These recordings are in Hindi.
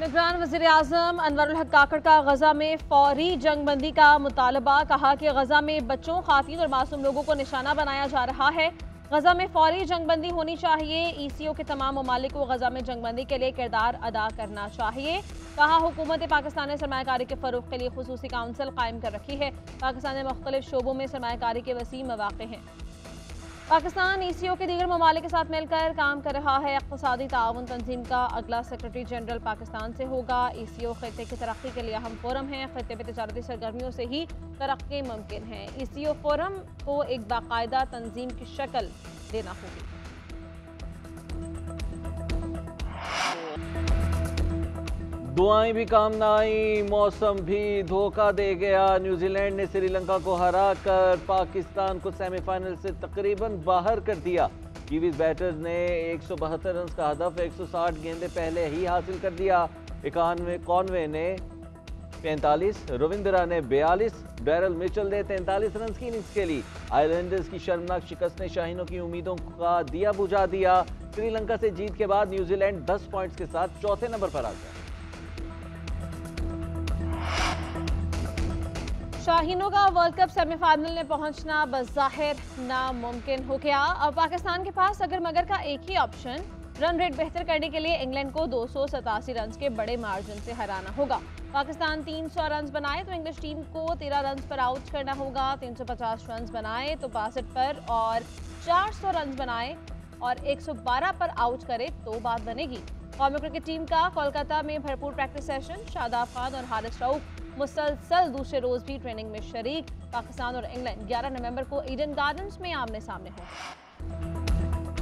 निगरान वज़ीर आज़म अनवरुल हक काकड़ का गजा में फौरी जंगबंदी का मुतालबा। कहा कि गजा में बच्चों, खातीन और मासूम लोगों को निशाना बनाया जा रहा है। गजा में फौरी जंगबंदी होनी चाहिए। ECO के तमाम ममालिक को गजा में जंगबंदी के लिए किरदार अदा करना चाहिए। कहा हुकूमत पाकिस्तान ने सरमायाकारी के फ़रोग़ के लिए खुसूसी काउंसिल कायम कर रखी है। पाकिस्तान में मुख्तलिफ शोबों में सरमायाकारी के वसी मौक़े हैं। पाकिस्तान ECO के दीगर ममालिक के साथ मिलकर काम कर रहा है। इक़्तिसादी ताउन तंजीम का अगला सेक्रेटरी जनरल पाकिस्तान से होगा। ECO खित्ते की तरक्की के लिए अहम फोरम है। खित्ते में तजारती सरगर्मियों से ही तरक्की मुमकिन है। ECO फोरम को एक बाकायदा तंजीम की शक्ल देना होगी। दुआएं भी काम ना आई, मौसम भी धोखा दे गया। न्यूजीलैंड ने श्रीलंका को हराकर पाकिस्तान को सेमीफाइनल से तकरीबन बाहर कर दिया। कीवीज बैटर्स ने 172 रन का हदफ 160 गेंदें पहले ही हासिल कर दिया। कॉनवे ने 45, रविंद्रा ने 42, डैरल मिचेल ने 43 रन की इनिंग्स खेली। आइलैंडर्स की शर्मनाक शिकस्त ने शाहीनों की उम्मीदों का दिया बुझा दिया। श्रीलंका से जीत के बाद न्यूजीलैंड 10 पॉइंट्स के साथ चौथे नंबर पर आ गया। शाहीनों का वर्ल्ड कप सेमीफाइनल में पहुंचना बज़ाहिर नामुमकिन हो गया। अब पाकिस्तान के पास अगर मगर का एक ही ऑप्शन, रन रेट बेहतर करने के लिए इंग्लैंड को 287 रन के बड़े मार्जिन से हराना होगा। पाकिस्तान 300 रन बनाए तो इंग्लिश टीम को 13 रन पर आउट करना होगा। 350 रन बनाए तो 62 पर, और 400 रन बनाए और 112 पर आउट करे तो बात बनेगी। कौमी क्रिकेट टीम का कोलकाता में भरपूर प्रैक्टिस सेशन। शादाब खान और हारिस रऊफ मुसलसल दूसरे रोज भी ट्रेनिंग में शरीक। पाकिस्तान और इंग्लैंड 11 नवंबर को ईडन गार्डन्स में आमने सामने होंगे।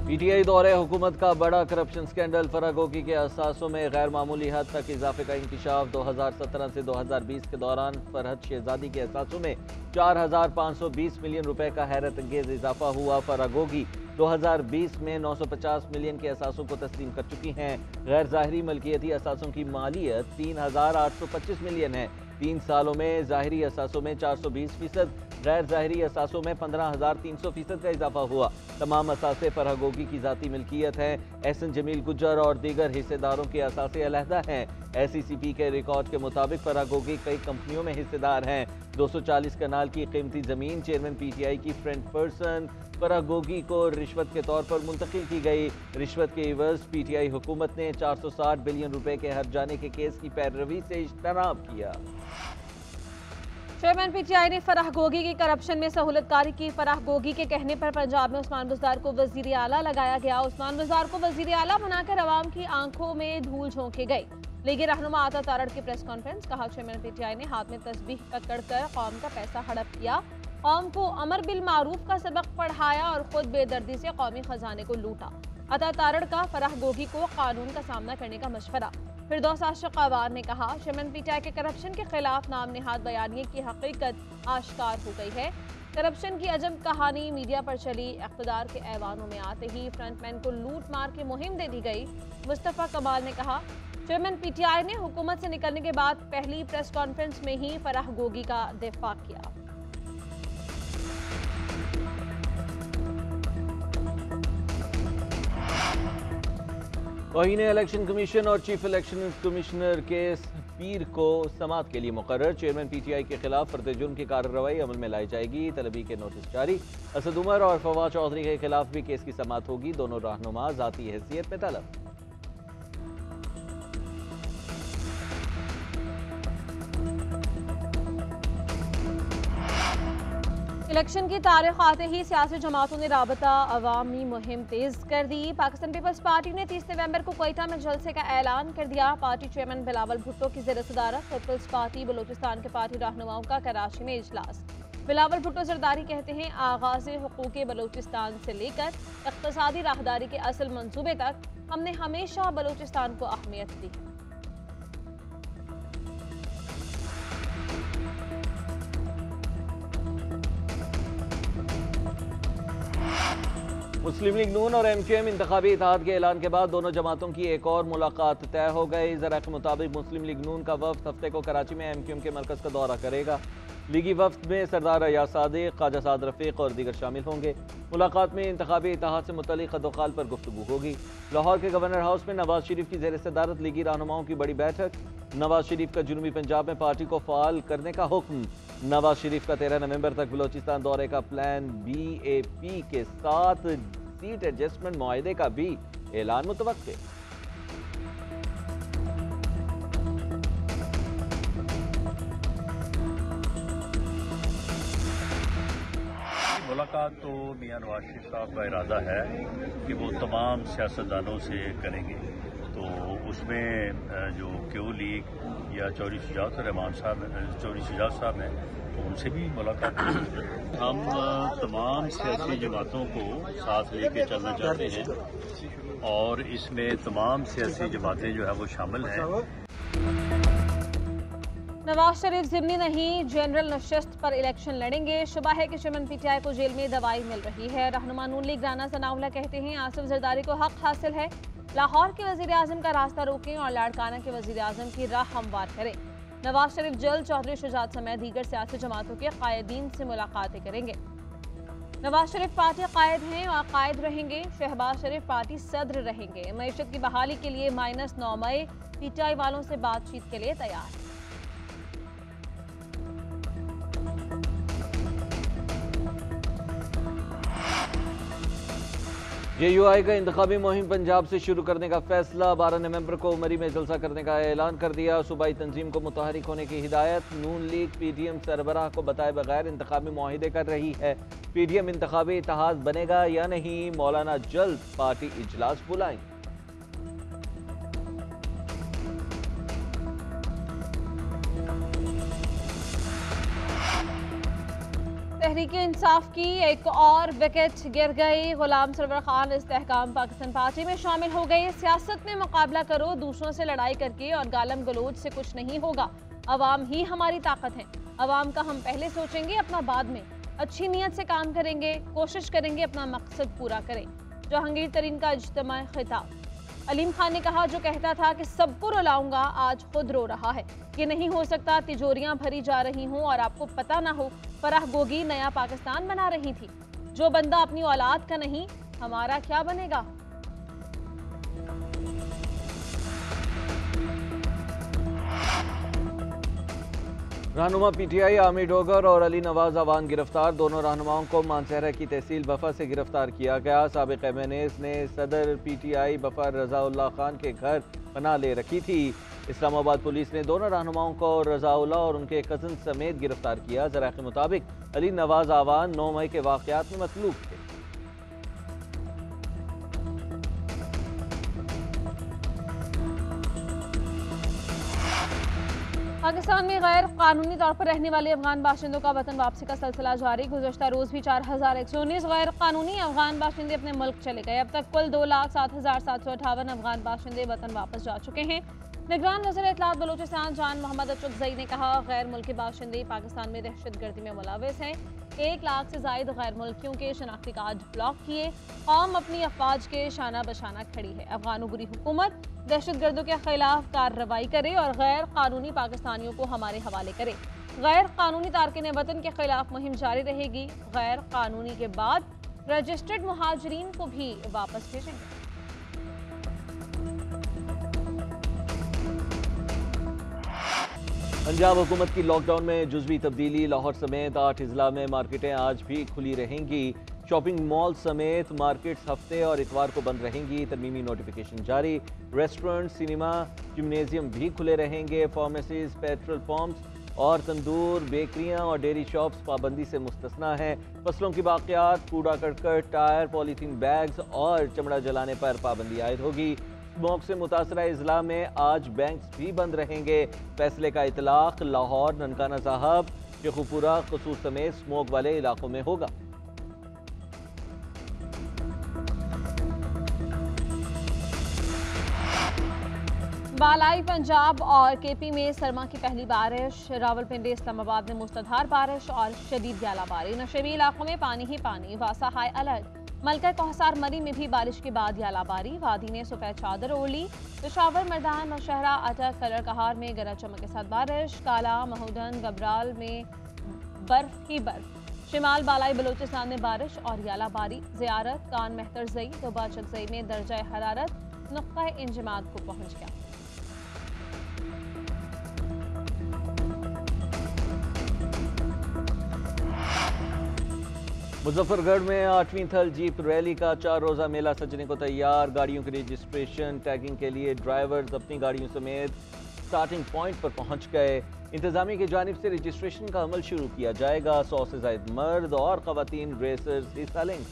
PTI दौरे हुकूमत का बड़ा करप्शन स्कैंडल। फरागोगी के असासों में गैर मामूली हद तक इजाफे का इंकशाफ। 2017 से 2020 के दौरान फरहद शहजादी के असासों में 4520 मिलियन रुपए का हैरत अंगेज इजाफा हुआ। फरागोगी 2020 में 950 मिलियन के असासों को तस्लीम कर चुकी हैं। गैर ज़ाहरी मलकियती असासों की मालियत 3825 मिलियन है। 3 सालों में ज़ाहरी असासों में 420%, गैर ज़ाहरी असासों में 15300% का इजाफा हुआ। तमाम असासे फरागोगी की ज़ाती मिल्कियत हैं। एहसन जमील गुज्जर और दीगर हिस्सेदारों के असासे अलहदा हैं। SECP के रिकॉर्ड के मुताबिक फरागोगी कई कंपनियों में हिस्सेदार हैं। 240 कनाल की कीमती ज़मीन चेयरमैन PTI की फ्रंट पर्सन फरागोगी को रिश्वत के तौर पर मुंतकिल की गई। रिश्वत के एवज PTI हुकूमत ने 460 बिलियन रुपए के हर जाने के केस की पैरवी से इज्तनाब किया। चेयरमैन PTI ने फराह गोगी की करप्शन में सहूलतकारी की। फराह गोगी के कहने पर पंजाब में उस्मान बुज़दार को वज़ीर आला लगाया गया। उस्मान बुज़दार को वज़ीर आला बनाकर अवाम की आंखों में धूल झोंकी गई। लीगी रहनुमा आता तारड़ की प्रेस कॉन्फ्रेंस। कहा चेयरमैन PTI ने हाथ में तस्बीह पकड़ कर कौम का पैसा हड़प किया, कौम को अमर बिल मारूफ का सबक पढ़ाया और खुद बेदर्दी से कौमी खजाने को लूटा। अता तारड़ का फराह गोगी को कानून का सामना करने का मशवरा। फिरदौस आशिक अवार ने कहा चेयरमैन PTI के करप्शन के खिलाफ नाम निहाद बयानिए की हकीकत आश्कार हो गई है। करप्शन की अजब कहानी मीडिया पर चली। इख्तिदार के ऐवानों में आते ही फ्रंटमैन को लूट मार के मुहिम दे दी गई। मुस्तफ़ा कमाल ने कहा चेयरमैन PTI ने हुकूमत से निकलने के बाद पहली प्रेस कॉन्फ्रेंस में ही फराह गोगी का दिफा किया। वहीं इलेक्शन कमीशन और चीफ इलेक्शन कमिश्नर के पीर को समाअत के लिए मुकर्रर। चेयरमैन PTI के खिलाफ फर्द जुर्म की कार्रवाई अमल में लाई जाएगी। तलबी के नोटिस जारी। असद उमर और फवाद चौधरी के खिलाफ भी केस की समाअत होगी। दोनों रहनुमा जाती हैसियत में तलब। इलेक्शन की तारीख आते ही सियासी जमातों ने राबता अवामी मुहिम तेज कर दी। पाकिस्तान पीपल्स पार्टी ने 30 नवंबर को क्वेटा में जलसे का ऐलान कर दिया। पार्टी चेयरमैन बिलावल भुट्टो की ज़ेर सदारत पीपल्स पार्टी बलूचिस्तान के पार्टी रहनुमाओं का कराची में इजलास। बिलावल भुट्टो जरदारी कहते हैं आगाज़ हुकूक बलूचिस्तान से लेकर इक़्तिसादी राहदारी के असल मंसूबे तक हमने हमेशा बलूचिस्तान को अहमियत दी। मुस्लिम लीग नून और MQM इंतखाबी इत्तेहाद के ऐलान के बाद दोनों जमातों की एक और मुलाकात तय हो गई। ज़रा के मुताबिक मुस्लिम लीग नून का वफ़द हफ्ते को कराची में MQM के मरकज़ का दौरा करेगा। लीगी वफ्द में सरदार अयाज सादिक, ख्वाजा साद रफीक और दीगर शामिल होंगे। मुलाकात में इंतखाबी इत्तेहाद से मुतल्लिक़ खतोखाल पर गुफ्तगू होगी। लाहौर के गवर्नर हाउस में नवाज शरीफ की ज़ेर सदारत लीगी रहनुमाओं की बड़ी बैठक। नवाज शरीफ का जनूबी पंजाब में पार्टी को फ़ाल करने का हुक्म। नवाज शरीफ का 13 नवंबर तक बलोचिस्तान दौरे का प्लान। BAP के साथ सीट एडजस्टमेंट मुआहदे का भी ऐलान मुतवक्के। मुलाकात तो मियां नवाज शरीफ साहब का इरादा है कि वो तमाम सियासतदानों से करेंगे, तो उसमें जो क्यू लीग या चौधरी शुजात साहब हैं तो उनसे भी मुलाकात होगी। हम तमाम सियासी जमातों को साथ लेके चलना चाहते हैं और इसमें तमाम सियासी जमातें जो है वो शामिल हैं। नवाज शरीफ जिमनी नहीं जनरल नशिस्त पर इलेक्शन लड़ेंगे। शुबा है कि चेयरमैन PTI को जेल में दवाई मिल रही है। रहनुमा नून लीग राना सनाउल्लाह कहते हैं आसिफ जरदारी को हक हासिल है, लाहौर के वजीर आजम का रास्ता रोकें और लाड़काना के वजीर आजम की राह हमवार करें। नवाज शरीफ जल्द चौधरी शुजात समेत दीगर सियासी जमातों के कायदीन से मुलाकातें करेंगे। नवाज शरीफ पार्टी कायद हैं और कायद रहेंगे। शहबाज शरीफ पार्टी सदर रहेंगे। मईशत की बहाली के लिए -9 मई PTI वालों से बातचीत के लिए तैयार। JUI का इंतखाबी मुहिम पंजाब से शुरू करने का फैसला। 12 नवंबर को उमरी में जलसा करने का ऐलान कर दिया। सूबाई तंजीम को मुतहरिक होने की हिदायत। नून लीग PDM सरबराह को बताए बगैर इंतखाबी मुआहिदे कर रही है। PDM इंतखाबी इत्तेहाद बनेगा या नहीं, मौलाना जल्द पार्टी इजलास बुलाएंगे। तहरीक इंसाफ की एक और विकेट गिर गई। गुलाम सरवर खान इस्तेहकाम पाकिस्तान पार्टी में शामिल हो गए। सियासत में मुकाबला करो दूसरों से लड़ाई करके और गालम गलोच से कुछ नहीं होगा। अवाम ही हमारी ताकत है। अवाम का हम पहले सोचेंगे, अपना बाद में। अच्छी नीयत से काम करेंगे, कोशिश करेंगे अपना मकसद पूरा करें। जहांगीर तरीन का इज्तिमाई खिताब। अलीम खान ने कहा जो कहता था कि सबको रुलाऊंगा आज खुद रो रहा है। ये नहीं हो सकता तिजोरियां भरी जा रही हों और आपको पता ना हो। फराह गोगी नया पाकिस्तान बना रही थी। जो बंदा अपनी औलाद का नहीं, हमारा क्या बनेगा। रहनुमा PTI आमिर डोगर और अली नवाज अवान गिरफ्तार। दोनों रहनुमाओं को मानसहरा की तहसील बफा से गिरफ्तार किया गया। साबिक MNAs ने सदर PTI बफा रजाउल्लाह खान के घर पनाह ले रखी थी। इस्लामाबाद पुलिस ने दोनों रहनुमाओं को रजाउल्लाह और उनके कज़न समेत गिरफ्तार किया। ज़राए के मुताबिक अली नवाज अवान 9 मई के वाक़यात में मतलूब थे। पाकिस्तान में गैर कानूनी तौर पर रहने वाले अफगान बाशिंदों का वतन वापसी का सिलसिला जारी। गुज़श्ता रोज़ भी 4119 गैर कानूनी अफगान बाशिंदे अपने मुल्क चले गए। अब तक कुल 2,07,758 अफगान बाशिंदे वतन वापस जा चुके हैं। निगरान वज़ीर इत्तलात बलूचिस्तान जान मोहम्मद अशरफजई ने कहा गैर मुल्की बाशिंदे पाकिस्तान में दहशतगर्दी में मुलविस हैं। 1 लाख से ज़ायद गैर मुल्कियों के शनाख्ती कार्ड ब्लॉक किए। कौम अपनी अफवाज के शाना बशाना खड़ी है। अफगानों बुरी हुकूमत दहशतगर्दों के खिलाफ कार्रवाई करे और गैर कानूनी पाकिस्तानियों को हमारे हवाले करे। गैर कानूनी तारकिन वतन के खिलाफ मुहिम जारी रहेगी। गैर कानूनी के बाद रजिस्टर्ड मुहाजिरीन को भी वापस भेजेंगे। पंजाब हुकूमत की लॉकडाउन में जुज़वी तब्दीली। लाहौर समेत 8 अजला में मार्केटें आज भी खुली रहेंगी। शॉपिंग मॉल समेत मार्केट्स हफ्ते और इतवार को बंद रहेंगी। तरमीमी नोटिफिकेशन जारी। रेस्टोरेंट, सिनेमा, जिम्नेजियम भी खुले रहेंगे। फार्मेसीज, पेट्रोल पंप्स और तंदूर, बेकरियां और डेयरी शॉप्स पाबंदी से मुस्तस्ना हैं। फसलों की बाक़ियात, कूड़ा करकट, टायर, पॉलीथीन बैग्स और चमड़ा जलाने पर पाबंदी आयद होगी। स्मोक से मुतासरा इजला में आज बैंक्स भी बंद रहेंगे। फैसले का इतलाक लाहौर, ननकाना साहब, शेखुपुरा, कसूर समेत स्मोक वाले इलाकों में होगा। बालाई पंजाब और KP में सरमा की पहली बारिश। रावलपिंडी, इस्लामाबाद में मुसलधार बारिश और शदीद ग्यालाबारी। नशेबी इलाकों में पानी ही पानी। वासा हाई अलर्ट। मलका कोहसार मरी में भी बारिश के बाद ग्यालाबारी। वादी ने सफ़ेद चादर ओढ़ ली। पेशावर, मर्दान, नौशहरा, अटक, कलर कहार में गरज चमक के साथ बारिश। काला, महूदन, गबराल में बर्फ ही बर्फ। शिमाल बालाई बलूचिस्तान में बारिश और यालाबारी। ज़ियारत कान मेहतरजई दोबा चकजई में दर्जा हरारत नुक्ता इंजमाद को पहुंच गया। मुजफ्फरगढ़ में 8वीं थल जीप रैली का 4 रोज़ा मेला सजने को तैयार। गाड़ियों की रजिस्ट्रेशन टैगिंग के लिए ड्राइवर्स अपनी गाड़ियों समेत स्टार्टिंग पॉइंट पर पहुंच गए। इंतजामिया की जानिब से रजिस्ट्रेशन का अमल शुरू किया जाएगा। 100 से ज़ायद मर्द और ख़वातीन रेसर्स हिस्सा लेंगे।